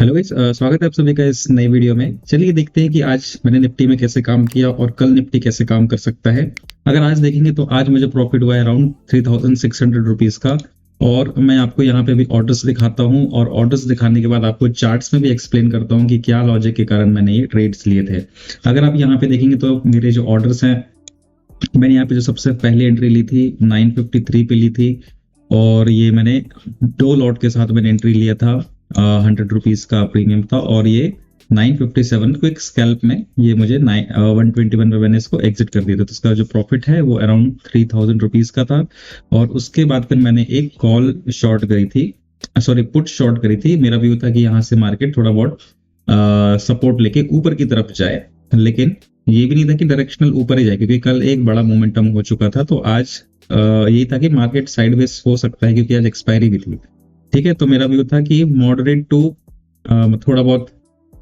Hello guys, स्वागत है आप सभी का इस नई वीडियो में। चलिए देखते हैं कि आज मैंने निफ्टी में कैसे काम किया और कल निफ्टी कैसे काम कर सकता है। अगर आज देखेंगे तो आज मुझे प्रॉफिट हुआ है अराउंड 3600 रुपीज का। और मैं आपको यहाँ पे भी ऑर्डर्स दिखाता हूँ और ऑर्डर्स दिखाने के बाद आपको चार्ट्स में भी एक्सप्लेन करता हूँ कि क्या लॉजिक के कारण मैंने ये ट्रेड्स लिए थे। अगर आप यहाँ पे देखेंगे तो मेरे जो ऑर्डर्स हैं, मैंने यहाँ पे जो सबसे पहली एंट्री ली थी 953 पे ली थी। और ये मैंने 2 लॉट के साथ मैंने एंट्री लिया था। 100 रुपीज का प्रीमियम था और ये 957 क्विक स्कैल्प में ये मुझे 121 में मैंने इसको एग्जिट कर दिया था। तो इसका जो प्रॉफिट है वो अराउंड 3000 रुपीज का था। और उसके बाद फिर मैंने एक कॉल शॉर्ट करी थी, सॉरी पुट शॉर्ट करी थी। मेरा व्यू था कि यहाँ से मार्केट थोड़ा बहुत सपोर्ट लेके ऊपर की तरफ जाए, लेकिन ये भी नहीं था कि डायरेक्शनल ऊपर ही जाए, क्योंकि कल एक बड़ा मोमेंटम हो चुका था। तो आज यही था कि मार्केट साइडवेज हो सकता है, क्योंकि आज एक्सपायरी भी थी। ठीक है, तो मेरा व्यू था कि मॉडरेट टू थोड़ा बहुत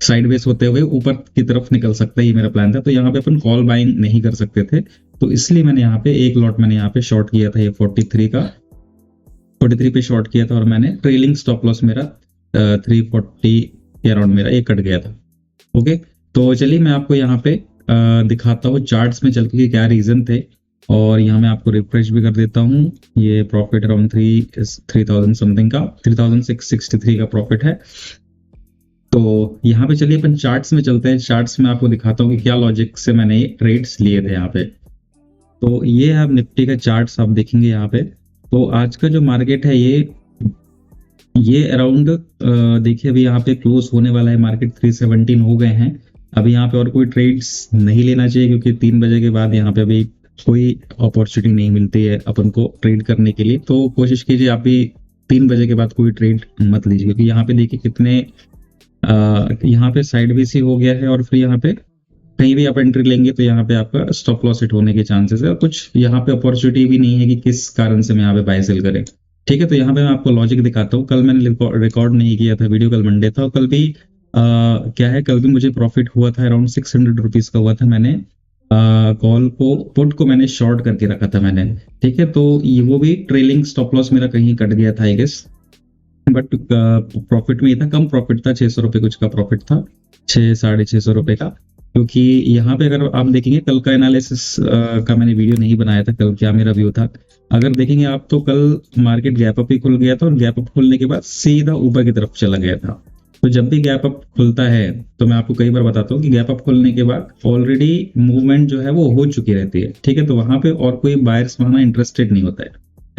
साइडवेज होते हुए ऊपर की तरफ निकल सकता है, ये मेरा प्लान था। तो यहाँ पे अपन कॉल बाइंग नहीं कर सकते थे, तो इसलिए मैंने यहाँ पे एक लॉट मैंने यहाँ पे शॉर्ट किया था, ये 43 पे शॉर्ट किया था। और मैंने ट्रेलिंग स्टॉप लॉस मेरा 340 के अराउंड मेरा ये कट गया था। ओके, तो चलिए मैं आपको यहाँ पे दिखाता हूँ चार्ट्स में चल के क्या रीजन थे। और यहाँ मैं आपको रिफ्रेश भी कर देता हूँ। ये प्रॉफिट अराउंड 3000 समथिंग का, 3663 का प्रॉफिट है। तो यहाँ पे चलिए अपन चार्ट्स में चलते हैं। चार्ट्स में आपको दिखाता हूँ कि क्या लॉजिक से मैंने ये ट्रेड्स लिए थे यहाँ पे। तो ये आप निफ्टी का चार्ट्स आप देखेंगे यहाँ पे। तो आज का जो मार्केट है ये अराउंड देखिए अभी यहाँ पे क्लोज होने वाला है मार्केट, 317 हो गए हैं। अभी यहाँ पे और कोई ट्रेड्स नहीं लेना चाहिए, क्योंकि 3 बजे के बाद यहाँ पे अभी कोई अपॉर्चुनिटी नहीं मिलती है अपन को ट्रेड करने के लिए। तो कोशिश कीजिए आप भी 3 बजे के बाद कोई ट्रेड मत लीजिए, क्योंकि यहाँ पे देखिए कितने यहाँ पे साइडवेज ही हो गया है। और फिर यहाँ पे कहीं भी आप एंट्री लेंगे तो यहाँ पे आपका स्टॉप लॉस हिट होने के चांसेस है। और कुछ यहाँ पे अपॉर्चुनिटी भी नहीं है कि किस कारण से मैं यहाँ पे बाय सेल करें। ठीक है, तो यहाँ पे मैं आपको लॉजिक दिखाता हूँ। कल मैंने रिकॉर्ड नहीं किया था वीडियो, कल मंडे था। और कल भी क्या है, कल भी मुझे प्रॉफिट हुआ था अराउंड 600 रुपीज का हुआ था। मैंने कॉल को पुट को मैंने शॉर्ट करके रखा था मैंने। ठीक है, तो ये वो भी ट्रेलिंग स्टॉप लॉस मेरा कहीं कट गया था आई गेस, बट प्रॉफिट में ये था, कम प्रॉफिट था, 600 रुपये कुछ का प्रॉफिट था, 600-650 रुपये का। क्योंकि यहाँ पे अगर आप देखेंगे कल का एनालिसिस का मैंने वीडियो नहीं बनाया था, कल क्या मेरा व्यू था। अगर देखेंगे आप तो कल मार्केट गैप अप ही खुल गया था और गैप अप खुलने के बाद सीधा ऊपर की तरफ चला गया था। तो जब भी गैप अप खुलता है, तो मैं आपको कई बार बताता हूँ कि गैप अप खुलने के बाद ऑलरेडी मूवमेंट जो है वो हो चुकी रहती है। ठीक है, तो वहां पे और कोई बायर्स वहां इंटरेस्टेड नहीं होता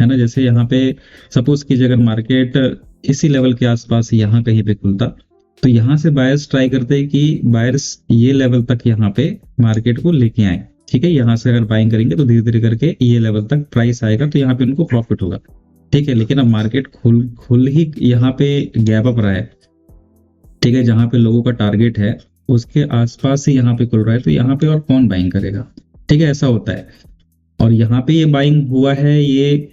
है ना। जैसे यहाँ पे सपोज कीजिए अगर मार्केट इसी लेवल के आसपास यहाँ कहीं पे खुलता, तो यहाँ से बायर्स ट्राई करते हैं कि बायर्स ये लेवल तक यहाँ पे मार्केट को लेके आए। ठीक है, यहाँ से अगर बाइंग करेंगे तो धीरे धीरे करके ये लेवल तक प्राइस आएगा, तो यहाँ पे उनको प्रॉफिट होगा। ठीक है, लेकिन अब मार्केट खुल ही यहाँ पे गैप अप रहा है। ठीक है, जहां पे लोगों का टारगेट है उसके आसपास ही यहाँ पे खुल रहा है, तो यहाँ पे और कौन बाइंग करेगा। ठीक है, ऐसा होता है। और यहाँ पे ये बाइंग हुआ है, ये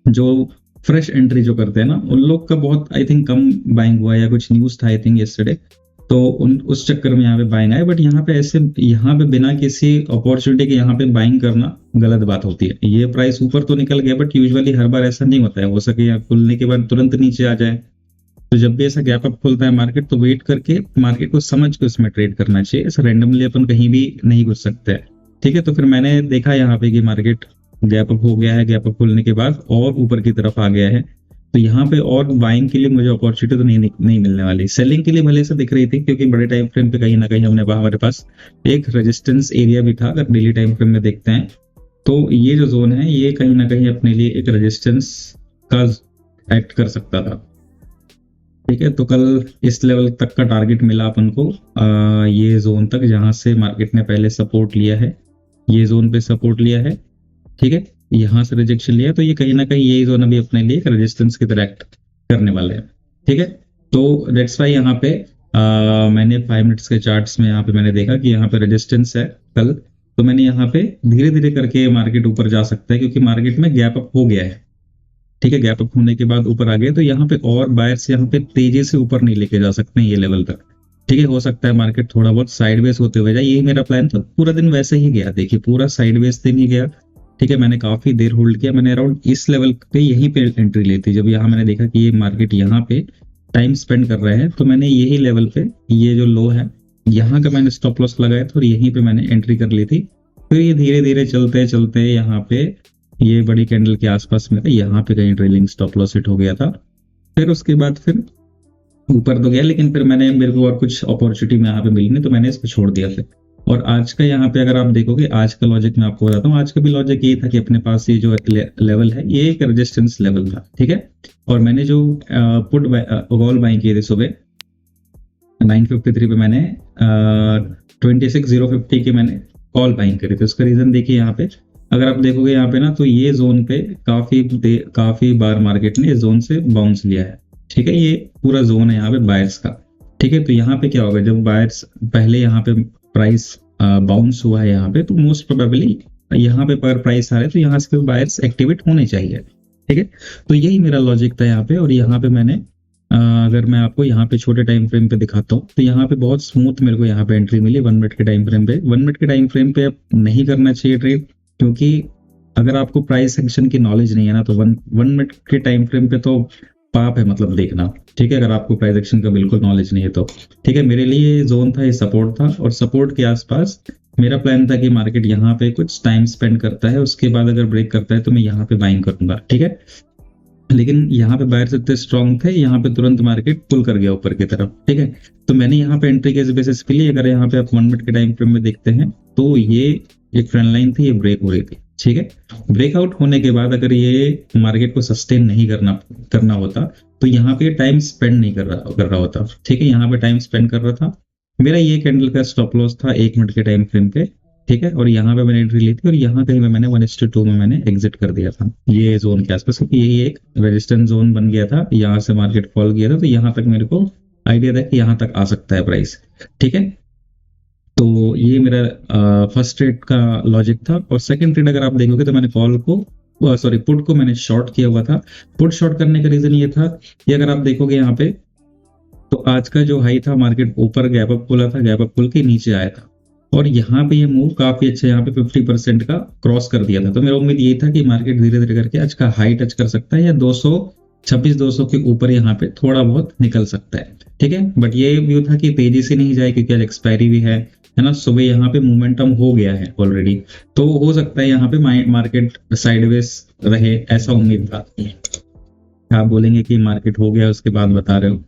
जो फ्रेश एंट्री जो करते हैं ना, उन लोग का बहुत आई थिंक कम बाइंग हुआ है, या कुछ न्यूज था आई थिंक यस्टरडे, तो उस चक्कर में यहाँ पे बाइंग आए। बट यहाँ पे ऐसे यहाँ पे बिना किसी अपॉर्चुनिटी के यहाँ पे बाइंग करना गलत बात होती है। ये प्राइस ऊपर तो निकल गया, बट यूजुअली हर बार ऐसा नहीं होता है। हो सके यहाँ खुलने के बाद तुरंत नीचे आ जाए। तो जब भी ऐसा गैप अप खुलता है मार्केट, तो वेट करके मार्केट को समझ के उसमें ट्रेड करना चाहिए। ऐसा रैंडमली अपन कहीं भी नहीं घुस सकते हैं। ठीक है, तो फिर मैंने देखा यहाँ पे कि मार्केट गैप अप हो गया है, गैप अप खुलने के बाद और ऊपर की तरफ आ गया है, तो यहाँ पे और बाइंग के लिए मुझे अपॉर्चुनिटी तो नहीं मिलने वाली। सेलिंग के लिए भले से दिख रही थी, क्योंकि बड़े टाइम फ्रेम पे कहीं ना कहीं हमारे पास एक रेजिस्टेंस एरिया भी था। अगर डेली टाइम फ्रेम में देखते हैं तो ये जो जोन है ये कहीं ना कहीं अपने लिए एक रेजिस्टेंस का एक्ट कर सकता था। ठीक है, तो कल इस लेवल तक का टारगेट मिला अपन को, ये जोन तक, जहां से मार्केट ने पहले सपोर्ट लिया है, ये जोन पे सपोर्ट लिया है। ठीक है, यहाँ से रिजेक्शन लिया, तो ये कहीं ना कहीं यही जोन अभी अपने लिए एक रेजिस्टेंस की तरह एक्ट करने वाले हैं। ठीक है, तो दैट्स वाई यहाँ पे मैंने 5 मिनट्स के चार्ट्स में यहाँ पे मैंने देखा कि यहाँ पे रेजिस्टेंस है कल, तो मैंने यहाँ पे धीरे धीरे करके मार्केट ऊपर जा सकता है, क्योंकि मार्केट में गैप अप हो गया है। ठीक है, गैप अप होने के बाद ऊपर आ गए, तो यहाँ पे और बायर्स यहाँ पे तेजी से ऊपर नहीं लेके जा सकते हैं ये लेवल तक। ठीक है, हो सकता है मार्केट थोड़ा बहुत साइडवेज होते हुए जाए, यही मेरा प्लान था। पूरा दिन वैसे ही गया, देखिए पूरा साइडवेज दिन ही गया। ठीक है, मैंने काफी देर होल्ड किया, मैंने अराउंड इस लेवल पे यहीं पे एंट्री ली थी। जब यहाँ मैंने देखा कि ये मार्केट यहाँ पे टाइम स्पेंड कर रहे हैं, तो मैंने यही लेवल पे, ये जो लो है यहाँ का मैंने स्टॉप लॉस लगाया था और यहीं पे मैंने एंट्री कर ली थी। फिर ये धीरे धीरे चलते चलते यहाँ पे ये बड़ी कैंडल के आसपास मेरा यहाँ पे कहीं ट्रेलिंग स्टॉप लॉस हिट हो गया था। फिर उसके बाद फिर ऊपर तो गया, लेकिन फिर मेरे को और कुछ अपॉर्चुनिटी में यहाँ पे मिली नहीं, तो मैंने इसको छोड़ दिया फिर। और आज का यहाँ पे अगर आप देखोगे, आज का लॉजिक मैं आपको बताता हूँ। आज का भी लॉजिक ये था कि अपने पास ये जो लेवल है ये एक रेजिस्टेंस लेवल था, ठीक है। और मैंने जो पुट कॉल बाइंग किए थे सुबह 9:53 पे, मैंने 26,050 के मैंने कॉल बाइंग करी थी। उसका रीजन देखिए यहाँ पे, अगर आप देखोगे यहाँ पे ना, तो ये जोन पे काफी बार मार्केट ने इस जोन से बाउंस लिया है, ठीक है। ये पूरा जोन है यहाँ पे बायर्स का, ठीक है। तो यहाँ पे क्या होगा, जब बायर्स पहले यहाँ पे प्राइस बाउंस हुआ है यहाँ पे, तो मोस्ट प्रोबेबली यहाँ पे पर प्राइस आ रहा है तो यहाँ से बायर्स एक्टिवेट होने चाहिए, ठीक है। तो यही मेरा लॉजिक था यहाँ पे। और यहाँ पे मैंने अगर मैं आपको यहाँ पे छोटे टाइम फ्रेम पे दिखाता हूँ, तो यहाँ पे बहुत स्मूथ मेरे को यहाँ पे एंट्री मिली 1 मिनट के टाइम फ्रेम पे। 1 मिनट के टाइम फ्रेम पे अब नहीं करना चाहिए ट्रेड, क्योंकि अगर आपको प्राइस एक्शन की नॉलेज नहीं है ना, तो वन मिनट के टाइम फ्रेम पे तो पाप है मतलब देखना, ठीक है। अगर आपको प्राइस एक्शन का बिल्कुल नॉलेज नहीं है तो, ठीक है। मेरे लिए ये जोन था, ये सपोर्ट था, और सपोर्ट के आसपास मेरा प्लान था कि मार्केट यहाँ पे कुछ टाइम स्पेंड करता है, उसके बाद अगर ब्रेक करता है तो मैं यहाँ पे बाइंग करूंगा, ठीक है। लेकिन यहाँ पे बायर्स इतने स्ट्रांग थे, यहाँ पे तुरंत मार्केट पुल कर गया ऊपर की तरफ, ठीक है। तो मैंने यहाँ पे एंट्री के बेसिस पे ली। अगर यहाँ पे आप 1 मिनट के टाइम फ्रेम में देखते हैं, तो ये एक ट्रेंड लाइन थी, ये ब्रेक हो रही थी, ठीक है। ब्रेकआउट होने के बाद अगर ये मार्केट को सस्टेन नहीं करना होता, तो यहाँ पे टाइम स्पेंड नहीं कर रहा होता, ठीक है। यहाँ पे टाइम स्पेंड कर रहा था। मेरा ये कैंडल का स्टॉप लॉस था 1 मिनट के टाइम फ्रेम पे, ठीक है। और यहाँ पे मैंने एंट्री ली थी, और यहाँ कहीं पे मैंने 1:2 में मैंने एग्जिट कर दिया था ये जोन के आसपास, क्योंकि यही एक रेजिस्टेंस जोन बन गया था। यहाँ से मार्केट फॉल किया था, तो यहाँ तक मेरे को आइडिया था कि यहाँ तक आ सकता है प्राइस, ठीक है। तो ये मेरा फर्स्ट ट्रेड का लॉजिक था। और सेकंड ट्रेड अगर आप देखोगे, तो मैंने कॉल को पुट को मैंने शॉर्ट किया हुआ था। पुट शॉर्ट करने का रीजन ये था कि अगर आप देखोगे यहाँ पे, तो आज का जो हाई था, मार्केट ऊपर गैप अप खुला था, गैप अप खुल के नीचे आया था, और यहाँ पे ये मूव काफी अच्छा यहाँ पे 50% का क्रॉस कर दिया था। तो मेरा उम्मीद ये था कि मार्केट धीरे धीरे करके आज का हाई टच कर सकता है, या 200 के ऊपर यहाँ पे थोड़ा बहुत निकल सकता है, ठीक है। बट ये व्यू था कि तेजी से नहीं जाए, क्योंकि आज एक्सपायरी भी है ना। सुबह यहाँ पे मोमेंटम हो गया है ऑलरेडी, तो हो सकता है यहाँ पे मार्केट साइडवेज रहे, ऐसा उम्मीद था। आप बोलेंगे कि मार्केट हो गया उसके बाद बता रहे हो,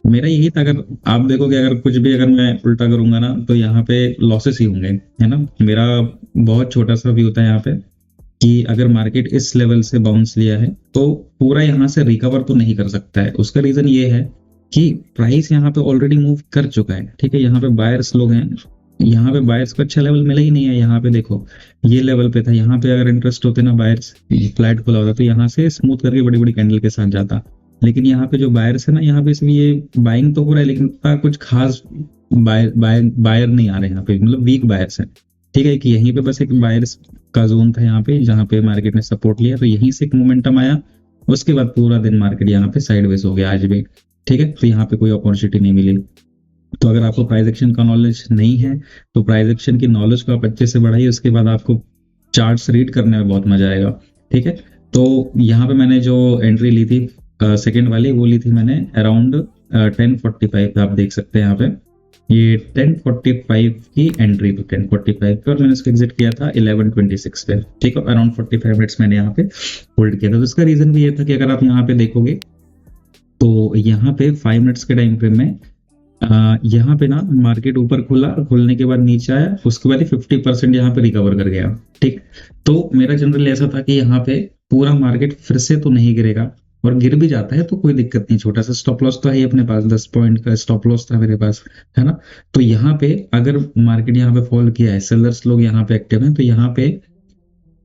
मेरा यही था। अगर आप देखोगे, अगर कुछ भी अगर मैं उल्टा करूंगा ना, तो यहाँ पे लॉसेस ही होंगे, है ना। मेरा बहुत छोटा सा व्यू था यहाँ पे कि अगर मार्केट इस लेवल से बाउंस लिया है, तो पूरा यहाँ से रिकवर तो नहीं कर सकता है। उसका रीजन ये है कि प्राइस यहाँ पे ऑलरेडी मूव कर चुका है, ठीक है। यहाँ पे बायर्स लोग हैं, यहाँ पे बायर्स को अच्छा लेवल मिला ही नहीं है। यहाँ पे देखो, ये लेवल पे था, यहाँ पे अगर इंटरेस्ट होते ना बायर्स, फ्लैट खुला होता तो यहाँ से स्मूथ करके बड़ी बड़ी कैंडल के साथ जाता। लेकिन यहाँ पे जो बायर्स है ना, यहाँ पे इसमें ये बाइंग तो हो रहा है, लेकिन कुछ खास बायर नहीं आ रहे यहाँ पे, मतलब वीक बायर्स है, ठीक है। कि यहीं पे बस एक बायर्स का जोन था यहाँ पे, जहाँ पे मार्केट ने सपोर्ट लिया, तो यहीं से एक मोमेंटम आया। उसके बाद पूरा दिन मार्केट यहाँ पे साइडवेज हो गया आज भी, ठीक है। तो यहाँ पे कोई अपॉर्चुनिटी नहीं मिली। तो अगर आपको प्राइस एक्शन का नॉलेज नहीं है, तो प्राइस एक्शन की नॉलेज को आप अच्छे से बढ़ाइए, उसके बाद आपको चार्ट्स रीड करने में बहुत मजा आएगा, ठीक है। तो यहाँ पे मैंने जो एंट्री ली थी सेकेंड वाली, वो ली थी मैंने अराउंड 10:45 पे। आप देख सकते हैं यहाँ पे ये 10:45 की एंट्री पे, 10:45 पे, और मैंने इसको एग्जिट किया था 11:26 पे, ठीक है। अराउंड 45 मिनट्स मैंने यहाँ पे होल्ड किया था। तो इसका रीजन भी ये था कि अगर आप यहाँ पे देखोगे, तो यहाँ पे 5 मिनट्स के टाइम फ्रेम में यहाँ पे ना मार्केट ऊपर खुलने के बाद नीचे आया, उसके बाद 50% यहाँ पे रिकवर कर गया, ठीक। तो मेरा जनरल ऐसा था कि यहाँ पे पूरा मार्केट फिर से तो नहीं गिरेगा, और गिर भी जाता है तो कोई दिक्कत नहीं, छोटा सा स्टॉप लॉस तो है अपने पास, 10 पॉइंट का स्टॉप लॉस था मेरे पास, है ना। तो यहाँ पे अगर मार्केट यहाँ पे फॉल किया है, सेलर्स लोग यहाँ पे एक्टिव हैं, तो यहाँ पे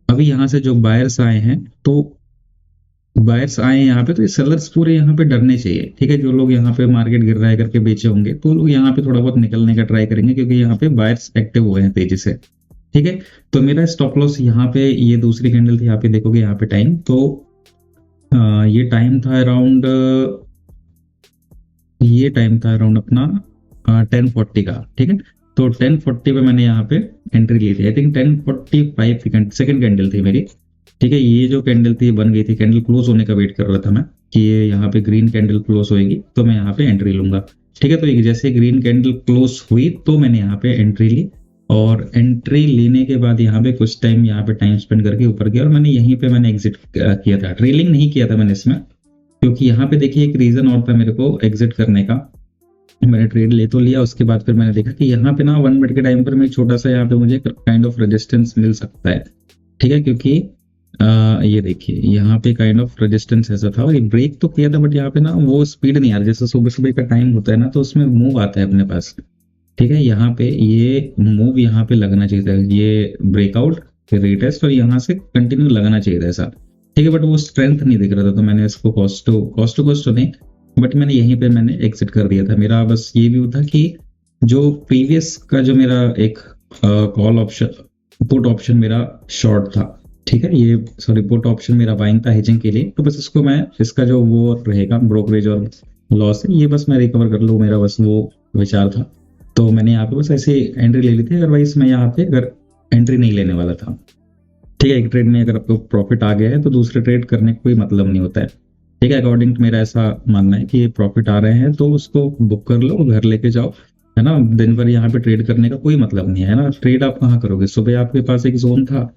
अभी यहाँ से जो बायर्स आए हैं, तो बायर्स आए यहाँ पे, तो ये सेलर्स पूरे यहाँ पे डरने चाहिए, ठीक है। जो लोग यहाँ पे मार्केट गिर रहा है करके बेचे होंगे, तो लोग यहाँ पे थोड़ा बहुत निकलने का ट्राई करेंगे, क्योंकि यहाँ पे बायर्स एक्टिव हुए हैं तेजी से, ठीक है। तो मेरा स्टॉप लॉस यहाँ पे, ये दूसरी कैंडल थी, यहाँ पे देखोगे यहाँ पे टाइम, तो ये टाइम था अराउंड, अपना 10:40 का, ठीक है। तो 10:40 पे मैंने यहाँ पे एंट्री ली थी। आई थिंक 10:45 की सेकंड कैंडल थी मेरी, ठीक है। ये जो कैंडल थी बन गई थी, कैंडल क्लोज होने का वेट कर रहा था मैं, कि ये यहाँ पे ग्रीन कैंडल क्लोज होएगी तो मैं यहाँ पे एंट्री लूंगा। ठीक है, तो ये जैसे ग्रीन कैंडल क्लोज हुई तो मैंने यहाँ पे एंट्री ली, और एंट्री लेने के बाद यहाँ पे कुछ टाइम यहाँ पे टाइम स्पेंड करके ऊपर गया, और मैंने यहीं पे मैंने एग्जिट किया था। ट्रेलिंग नहीं किया था मैंने इसमें, क्योंकि यहाँ पे देखिए एक रीजन और था मेरे को एग्जिट करने का। मैंने ट्रेड ले तो लिया, उसके बाद फिर मैंने देखा कि यहाँ पे ना 1 मिनट के टाइम पर मैं छोटा सा यहाँ पे मुझे काइंड ऑफ रेजिस्टेंस मिल सकता है। ठीक है, क्योंकि ये देखिए यहाँ पे काइंड ऑफ रेजिस्टेंस ऐसा था, और ये ब्रेक तो किया था बट यहाँ पे ना वो स्पीड नहीं आ रही। जैसे सुबह सुबह का टाइम होता है ना, तो उसमें मूव आता है अपने पास। ठीक है, यहाँ पे ये मूव यहाँ पे लगना चाहिए था, ये ब्रेकआउट फिर रीटेस्ट, और यहाँ से कंटिन्यू लगना चाहिए था ऐसा। ठीक है, बट वो स्ट्रेंथ नहीं दिख रहा था, तो मैंने इसको कॉस्ट टू कॉस्ट तो नहीं, बट मैंने यहीं पे मैंने एग्जिट कर दिया था। मेरा बस ये व्यू था कि जो प्रीवियस का जो मेरा एक कॉल ऑप्शन पुट ऑप्शन मेरा शॉर्ट था, ठीक है, ये सॉरी पुट ऑप्शन मेरा बाइंग था हेजिंग के लिए, तो बस इसको मैं इसका जो वो रहेगा ब्रोकरेज और लॉस है ये बस मैं रिकवर कर लूँ, मेरा बस वो विचार था। तो मैंने यहाँ पे बस ऐसे एंट्री ले ली थी, अदरवाइज मैं यहाँ पे अगर एंट्री नहीं लेने वाला था। ठीक है, एक ट्रेड में अगर आपको प्रॉफिट आ गया है तो दूसरे ट्रेड करने का कोई मतलब नहीं होता है। ठीक है, अकॉर्डिंग टू मेरा ऐसा मानना है कि प्रॉफिट आ रहे हैं तो उसको बुक कर लो, घर लेके जाओ, है ना। दिन भर यहाँ पे ट्रेड करने का कोई मतलब नहीं है ना। ट्रेड आप कहाँ करोगे? सुबह आपके पास एक जोन था,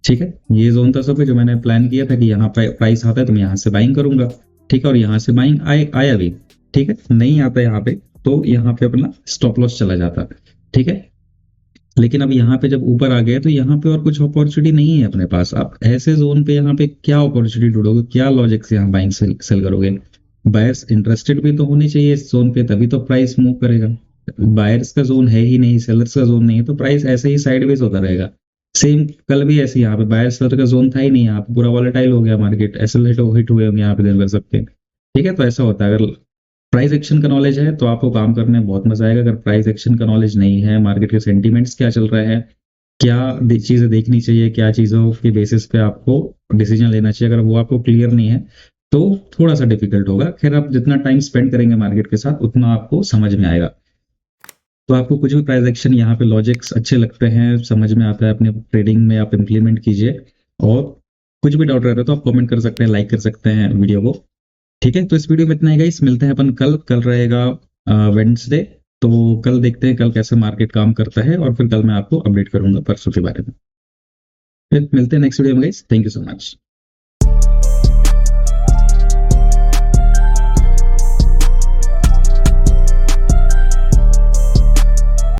ठीक है, ये जोन था सुबह जो मैंने प्लान किया था कि यहाँ पे प्राइस आता है तो मैं यहाँ से बाइंग करूंगा। ठीक है, और यहाँ से बाइंग आया भी। ठीक है, नहीं आता यहाँ पे तो यहाँ पे अपना स्टॉप लॉस चला जाता। ठीक है, लेकिन अब यहाँ पे जब ऊपर आ गए तो यहाँ पे और कुछ अपॉर्चुनिटी नहीं है अपने पास। आप ऐसे जोन पे यहाँ पे क्या अपॉर्चुनिटी ढूंढोगे, क्या लॉजिक से यहाँ बाइंग सेल करोगे? बायर्स इंटरेस्टेड भी तो होने चाहिए इस जोन पे, तभी तो प्राइस मूव करेगा। बायर्स का जोन है ही नहीं, सेलर्स का जोन नहीं है, तो प्राइस ऐसे ही साइडवेज होता रहेगा। सेम कल भी ऐसे यहाँ पे बायर सेलर का जोन था ही नहीं, यहाँ पे पूरा वॉलेटाइल हो गया मार्केट, ऐसे हिट हुए होंगे यहाँ पे दिन भर सबके। ठीक है, तो ऐसा होता है। अगर प्राइस एक्शन का नॉलेज है तो आपको काम करने में बहुत मजा आएगा। अगर प्राइस एक्शन का नॉलेज नहीं है, मार्केट के सेंटीमेंट्स क्या चल रहा है, क्या चीजें देखनी चाहिए, क्या चीजों के बेसिस पे आपको डिसीजन लेना चाहिए, अगर वो आपको क्लियर नहीं है तो थोड़ा सा डिफिकल्ट होगा। खैर, आप जितना टाइम स्पेंड करेंगे मार्केट के साथ उतना आपको समझ में आएगा। तो आपको कुछ भी प्राइस एक्शन यहाँ पे लॉजिक्स अच्छे लगते हैं, समझ में आता है, अपने ट्रेडिंग में आप इम्प्लीमेंट कीजिए। और कुछ भी डाउट रह रहा है तो आप कमेंट कर सकते हैं, लाइक कर सकते हैं वीडियो को। ठीक है, तो इस वीडियो में इतना ही गाइस, मिलते हैं अपन कल रहेगा वेडनेसडे। तो कल देखते हैं कल कैसे मार्केट काम करता है, और फिर कल मैं आपको अपडेट करूंगा परसों के बारे में। फिर मिलते हैं नेक्स्ट वीडियो में guys, thank you so much.